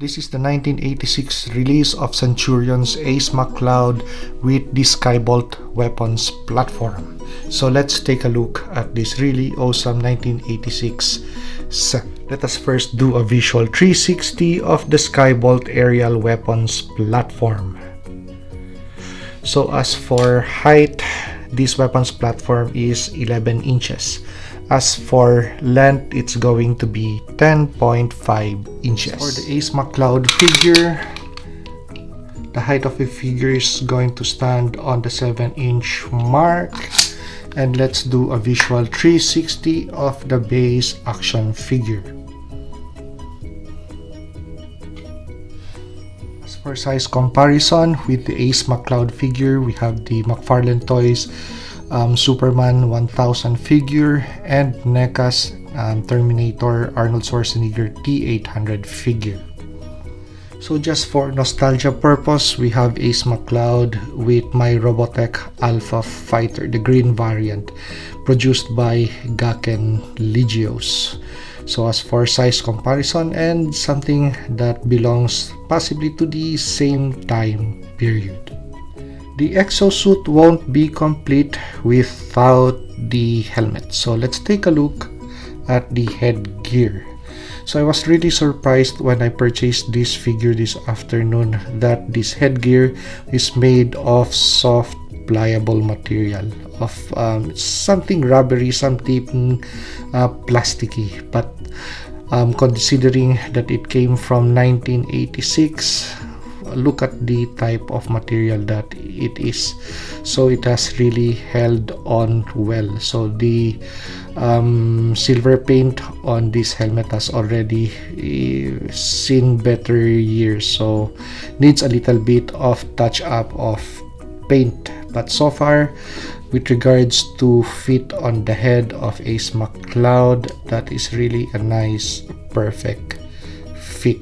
This is the 1986 release of Centurions Ace McCloud with the Skybolt weapons platform. So let's take a look at this really awesome 1986 set. Let us first do a visual 360 of the Skybolt aerial weapons platform. So as for height, this weapons platform is 11 inches. As for length, it's going to be 10.5 inches. For the Ace McCloud figure, the height of the figure is going to stand on the 7-inch mark. And let's do a visual 360 of the base action figure. As for size comparison with the Ace McCloud figure, we have the McFarlane Toys Superman 1000 figure and NECA's Terminator Arnold Schwarzenegger T800 figure. So just for nostalgia purpose, we have Ace McCloud with my Robotech Alpha Fighter, the green variant, produced by Gaken Legios. So as for size comparison and something that belongs possibly to the same time period. The exosuit won't be complete without the helmet. So let's take a look at the headgear. So I was really surprised when I purchased this figure this afternoon that this headgear is made of soft pliable material of something rubbery, something plasticky, but considering that it came from 1986, look at the type of material that it is. So it has really held on well. So the silver paint on this helmet has already seen better years, so needs a little bit of touch up of paint. But so far, with regards to fit on the head of Ace McCloud, that is really a nice, perfect fit.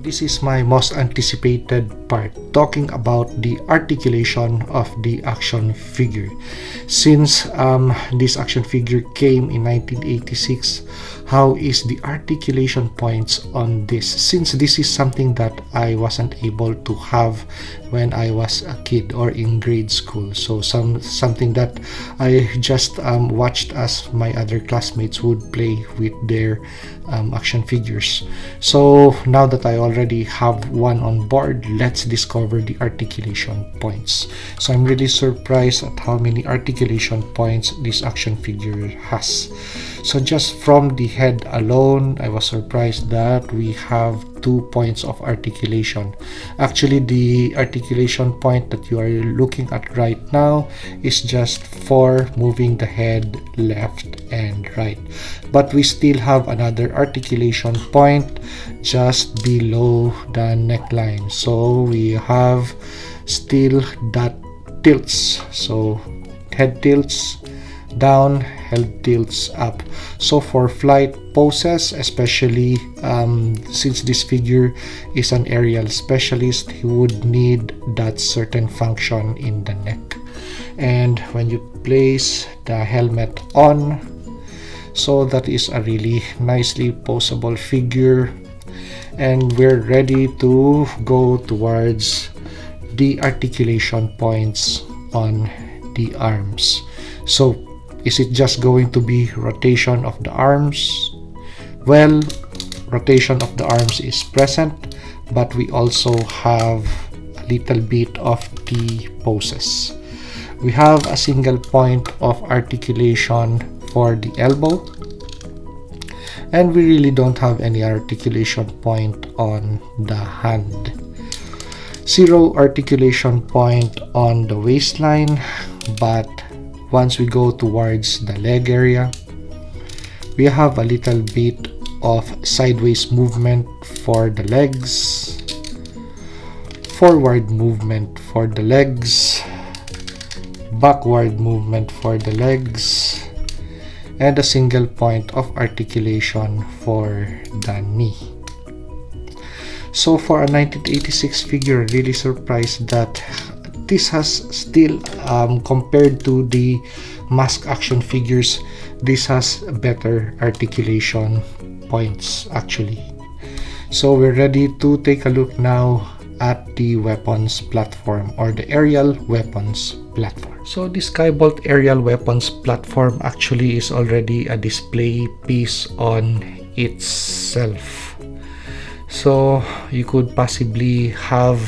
This is my most anticipated part, talking about the articulation of the action figure. Since this action figure came in 1986, how is the articulation points on this? Since this is something that I wasn't able to have when I was a kid or in grade school. So something that I just watched as my other classmates would play with their action figures. So now that I already have one on board, let's discover the articulation points. So I'm really surprised at how many articulation points this action figure has. So just from the head alone, I was surprised that we have 2 points of articulation. Actually, the articulation point that you are looking at right now is just for moving the head left and right. But we still have another articulation point just below the neckline. So we have still that tilts. So head tilts down, head tilts up. So for flight poses, especially since this figure is an aerial specialist, he would need that certain function in the neck. And when you place the helmet on, so that is a really nicely poseable figure, and we're ready to go towards the articulation points on the arms. So is it just going to be rotation of the arms? Well, rotation of the arms is present, but we also have a little bit of the poses. We have a single point of articulation for the elbow, and we really don't have any articulation point on the hand. Zero articulation point on the waistline, but once we go towards the leg area, we have a little bit of sideways movement for the legs, forward movement for the legs, backward movement for the legs, and a single point of articulation for the knee. So for a 1986 figure, really surprised that this has still, compared to the mask action figures, this has better articulation points actually. So we're ready to take a look now at the weapons platform, or the aerial weapons platform. So the Skybolt aerial weapons platform actually is already a display piece on itself. So you could possibly have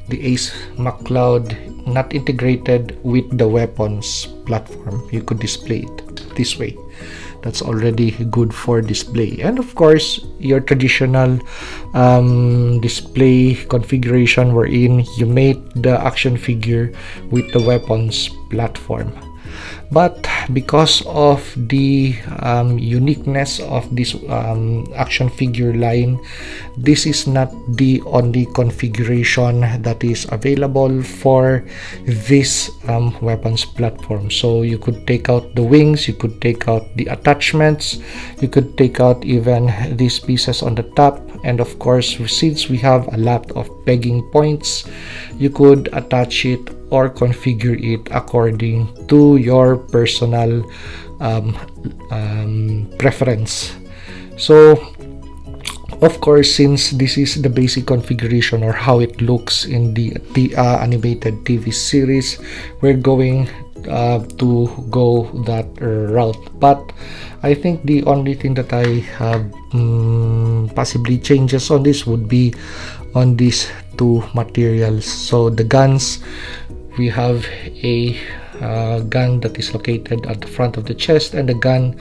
the Ace McCloud not integrated with the weapons platform. You could display it this way. That's already good for display. And of course, your traditional display configuration wherein you mate the action figure with the weapons platform. But because of the uniqueness of this action figure line, this is not the only configuration that is available for this weapons platform. So you could take out the wings, you could take out the attachments, you could take out even these pieces on the top, and of course, since we have a lot of pegging points, you could attach it or configure it according to your personal preference. So of course, since this is the basic configuration or how it looks in the animated TV series, we're going to go that route. But I think the only thing that I have possibly changes on this would be on these two materials. So the guns, we have a gun that is located at the front of the chest and a gun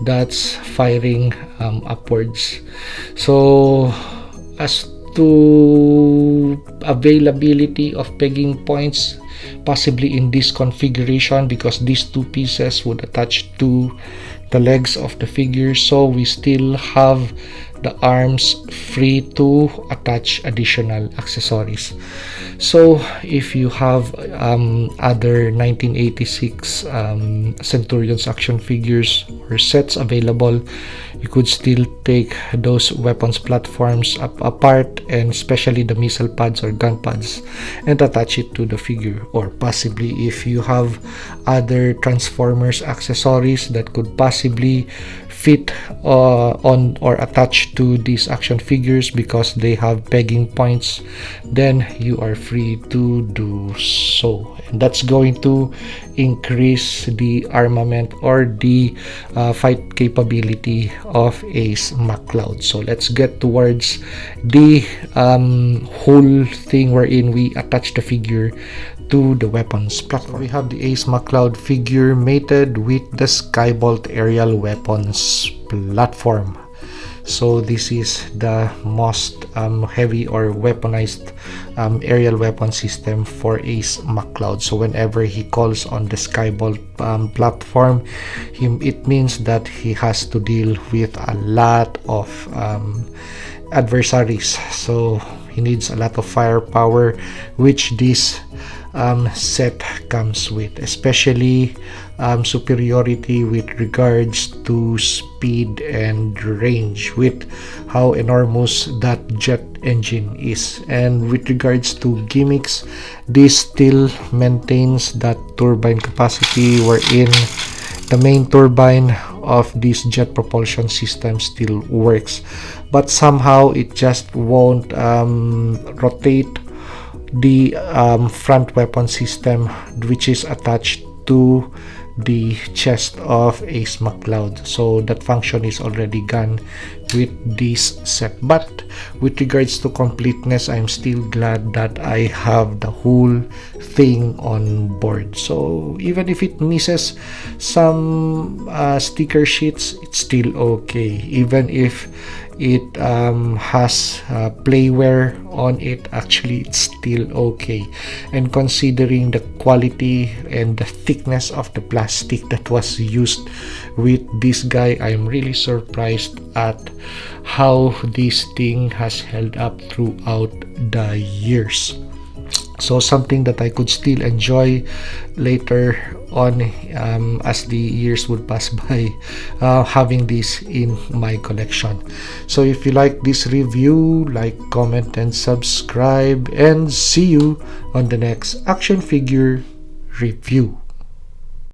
that's firing upwards. So as to availability of pegging points, possibly in this configuration, because these two pieces would attach to the legs of the figure, so we still have the arms free to attach additional accessories. So if you have other 1986 Centurions action figures or sets available, you could still take those weapons platforms apart, and especially the missile pads or gun pads, and attach it to the figure. Or possibly if you have other Transformers accessories that could possibly fit on or attach to these action figures because they have pegging points, then you are free to do so, and that's going to increase the armament or the fight capability of Ace McCloud. So let's get towards the whole thing wherein we attach the figure to the weapons platform. We have the Ace McCloud figure mated with the Skybolt aerial weapons platform. So this is the most heavy or weaponized aerial weapon system for Ace McCloud. So whenever he calls on the Skybolt platform, it means that he has to deal with a lot of adversaries. So he needs a lot of firepower, which this set comes with, especially superiority with regards to speed and range, with how enormous that jet engine is. And with regards to gimmicks, this still maintains that turbine capacity wherein the main turbine of this jet propulsion system still works, but somehow it just won't rotate the front weapon system, which is attached to the chest of Ace McCloud. So that function is already gone with this set. But with regards to completeness, I'm still glad that I have the whole thing on board. So even if it misses some sticker sheets, it's still okay. Even if it has playware on it, actually it's still okay. And considering the quality and the thickness of the plastic that was used with this guy, I'm really surprised at how this thing has held up throughout the years. So something that I could still enjoy later on as the years would pass by, having this in my collection. So if you like this review, like, comment, and subscribe, and see you on the next action figure review.